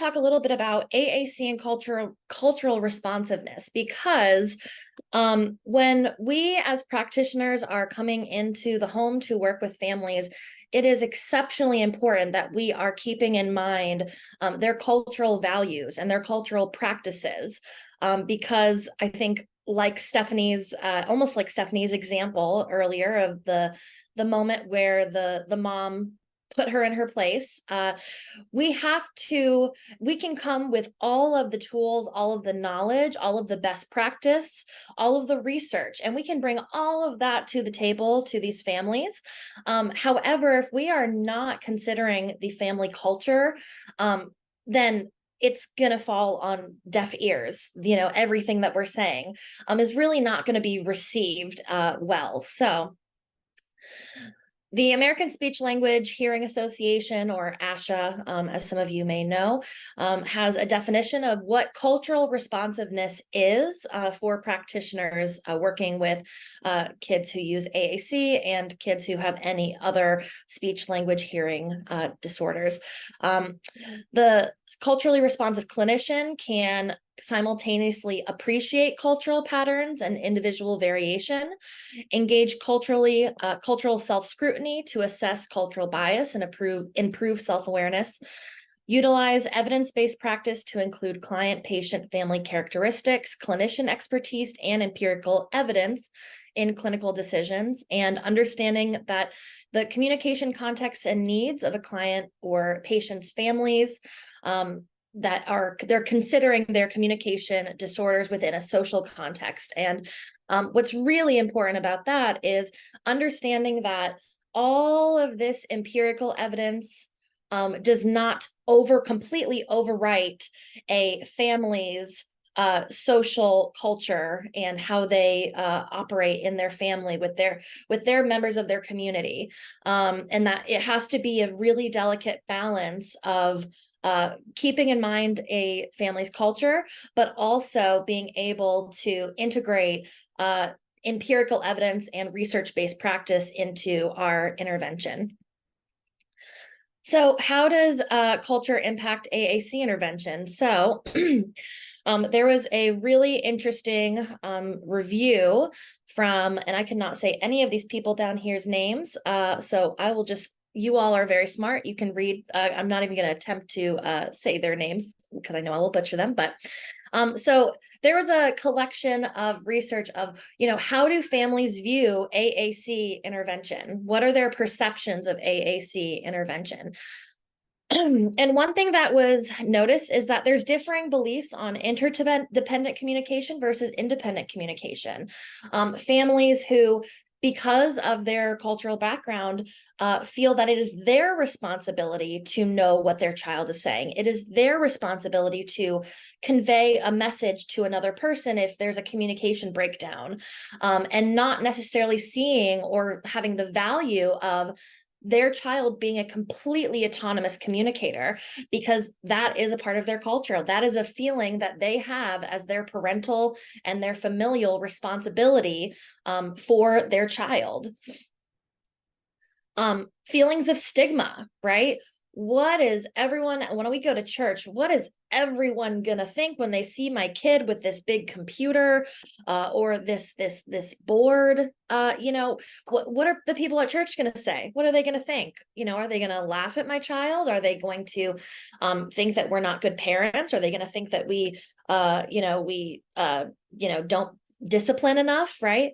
talk a little bit about AAC and cultural responsiveness because when we as practitioners are coming into the home to work with families, it is exceptionally important that we are keeping in mind their cultural values and their cultural practices, because I think like Stephanie's almost like Stephanie's example earlier of the moment where the mom put her in her place. We have to, we can come with all of the tools, all of the knowledge, all of the best practice, all of the research, and we can bring all of that to the table to these families. However, if we are not considering the family culture, then it's going to fall on deaf ears. Everything that we're saying is really not going to be received well. So the American Speech Language Hearing Association, or ASHA, as some of you may know, has a definition of what cultural responsiveness is for practitioners working with kids who use AAC and kids who have any other speech language hearing disorders. The culturally responsive clinician can simultaneously appreciate cultural patterns and individual variation, engage cultural self-scrutiny to assess cultural bias and improve self-awareness, utilize evidence-based practice to include client, patient, family characteristics, clinician expertise, and empirical evidence in clinical decisions, and understanding that the communication contexts and needs of a client or patient's families, they're considering their communication disorders within a social context. And what's really important about that is understanding that all of this empirical evidence does not completely overwrite a family's social culture and how they operate in their family with their members of their community, and that it has to be a really delicate balance of keeping in mind a family's culture, but also being able to integrate empirical evidence and research-based practice into our intervention. So how does culture impact AAC intervention? So there was a really interesting review from, and I cannot say any of these people down here's names, so I will just, you all are very smart. You can read. I'm not even going to attempt to say their names because I know I will butcher them. But so there was a collection of research of, how do families view AAC intervention? What are their perceptions of AAC intervention? And one thing that was noticed is that there's differing beliefs on interdependent communication versus independent communication. Families who, because of their cultural background, feel that it is their responsibility to know what their child is saying. It is their responsibility to convey a message to another person if there's a communication breakdown, and not necessarily seeing or having the value of their child being a completely autonomous communicator, because that is a part of their culture. That is a feeling that they have as their parental and their familial responsibility for their child. Feelings of stigma, right? What is everyone, when we go to church, what is everyone gonna think when they see my kid with this big computer or this board? What are the people at church gonna say? What are they gonna think? Are they gonna laugh at my child? Are they going to think that we're not good parents? Are they gonna think that we don't discipline enough, right?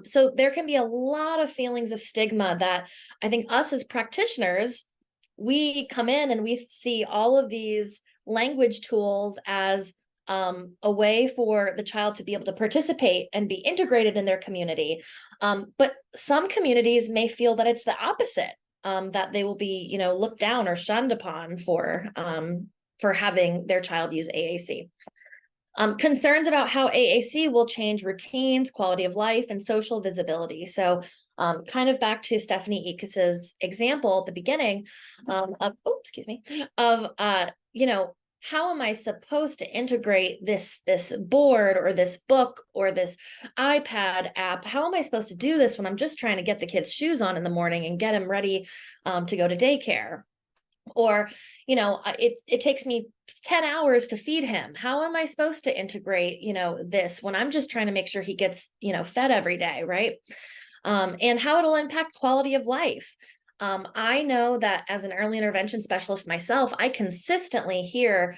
So there can be a lot of feelings of stigma that I think us as practitioners, we come in and we see all of these language tools as a way for the child to be able to participate and be integrated in their community. But some communities may feel that it's the opposite, that they will be, looked down or shunned upon for having their child use AAC. Concerns about how AAC will change routines, quality of life, and social visibility. So kind of back to Stephanie Ikas's example at the beginning how am I supposed to integrate this board or this book or this iPad app? How am I supposed to do this when I'm just trying to get the kids' shoes on in the morning and get them ready to go to daycare? Or, it takes me 10 hours to feed him. How am I supposed to integrate, this when I'm just trying to make sure he gets, fed every day, right? And how it'll impact quality of life. I know that as an early intervention specialist myself, I consistently hear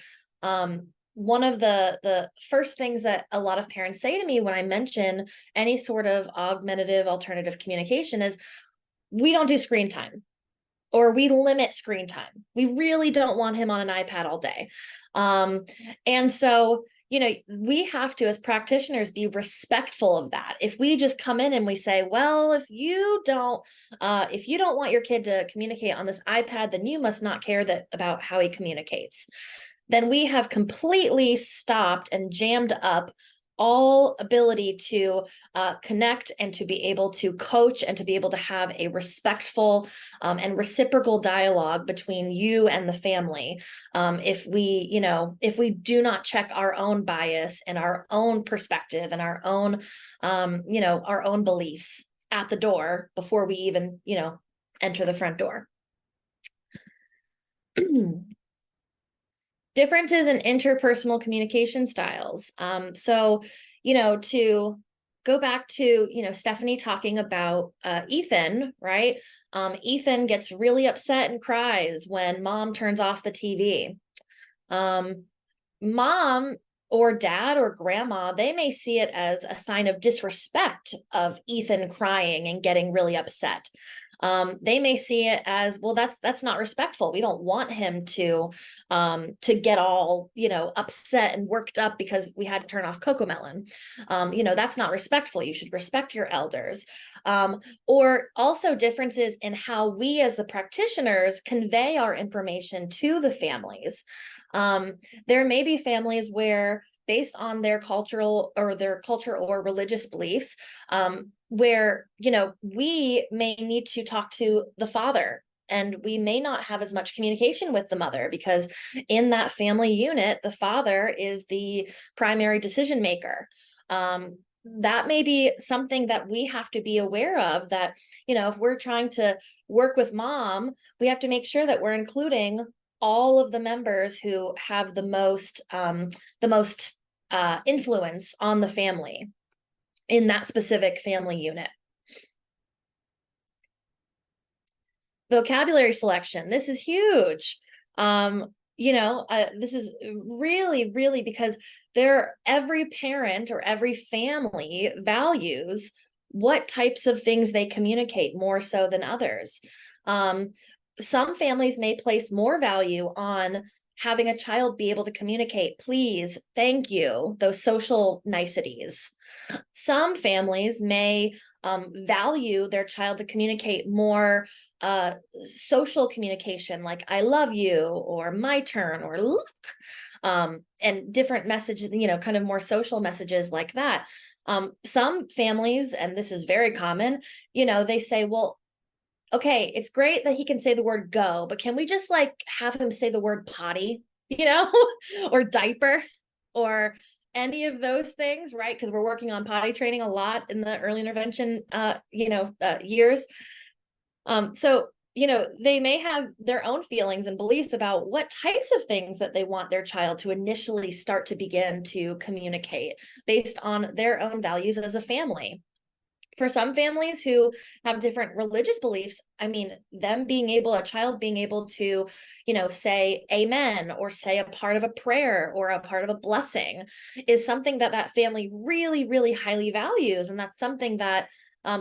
one of the first things that a lot of parents say to me when I mention any sort of augmentative alternative communication is, we don't do screen time, or we limit screen time. We really don't want him on an iPad all day. And so, we have to, as practitioners, be respectful of that. If we just come in and we say, well, if you don't want your kid to communicate on this iPad, then you must not care about how he communicates. Then we have completely stopped and jammed up all ability to connect and to be able to coach and to be able to have a respectful and reciprocal dialogue between you and the family. If we do not check our own bias and our own perspective and our own, our own beliefs at the door before we even, enter the front door. Differences in interpersonal communication styles. So, to go back to, Stephanie talking about Ethan, right? Ethan gets really upset and cries when mom turns off the TV. Mom or dad or grandma, they may see it as a sign of disrespect of Ethan crying and getting really upset. They may see it as, well, that's not respectful. We don't want him to get all, upset and worked up because we had to turn off Cocomelon. That's not respectful. You should respect your elders. Or also differences in how we as the practitioners convey our information to the families. There may be families where, based on their culture or religious beliefs, where, we may need to talk to the father, and we may not have as much communication with the mother, because in that family unit, the father is the primary decision maker. That may be something that we have to be aware of, that, if we're trying to work with mom, we have to make sure that we're including all of the members who have the most influence on the family in that specific family unit. Vocabulary selection. This is huge. This is really, really, because every parent or every family values what types of things they communicate more so than others. Some families may place more value on having a child be able to communicate, please, thank you, those social niceties. Some families may value their child to communicate more social communication, like I love you, or my turn, or look, and different messages, kind of more social messages like that. Some families, and this is very common, they say, well, okay, it's great that he can say the word go, but can we just have him say the word potty, or diaper, or any of those things, right? Because we're working on potty training a lot in the early intervention, years. So, they may have their own feelings and beliefs about what types of things that they want their child to initially start to begin to communicate based on their own values as a family. For some families who have different religious beliefs, a child being able to, say amen, or say a part of a prayer or a part of a blessing, is something that family really, really highly values. And that's something that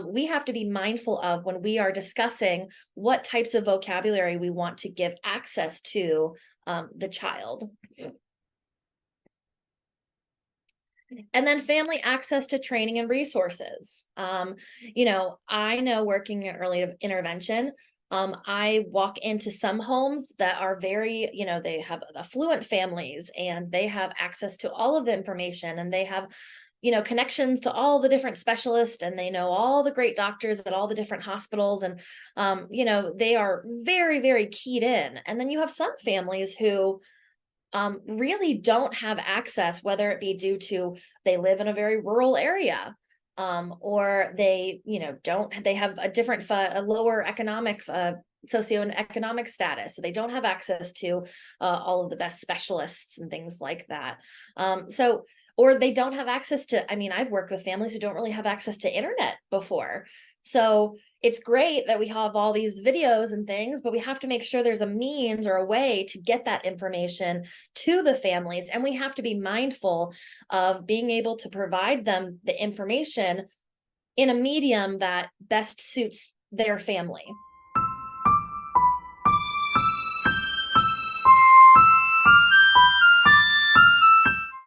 we have to be mindful of when we are discussing what types of vocabulary we want to give access to the child. And then family access to training and resources. I know, working in early intervention, I walk into some homes that are very, they have affluent families, and they have access to all of the information, and they have, connections to all the different specialists, and they know all the great doctors at all the different hospitals. And, they are very, very keyed in. And then you have some families who really don't have access, whether it be due to they live in a very rural area, or they, they have a different, a lower economic socioeconomic status, so they don't have access to all of the best specialists and things like that. So or they don't have access to, I mean, I've worked with families who don't really have access to internet before. So it's great that we have all these videos and things, but we have to make sure there's a means or a way to get that information to the families. And we have to be mindful of being able to provide them the information in a medium that best suits their family.